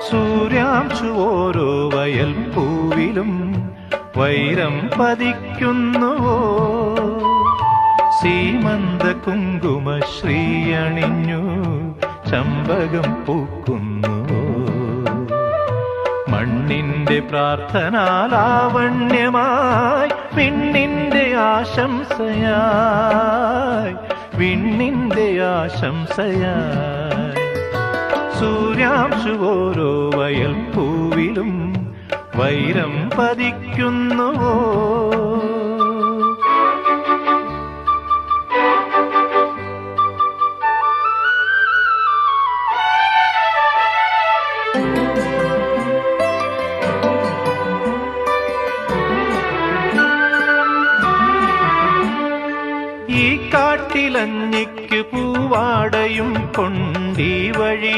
സൂര്യാംശു ഓരോ വയൽ പൂവിലും വൈരം പതിക്കുന്നുവോ? സീമന്ത കുങ്കുമ ശ്രീയണിഞ്ഞു ചമ്പകം പൂക്കുന്നുവോ? മണ്ണിന്റെ പ്രാർത്ഥനാലാവണ്യമായി വിണ്ണിന്റെ ആശംസയായി, വിണ്ണിന്റെ ആശംസയായി. സൂര്യാംശു ഓരോ വയൽ പൂവിലും വൈരം പതിക്കുന്നുവോ? ഈ കാട്ടിലഞ്ഞിക്ക് പൂവാടയും കൊണ്ടീ വഴി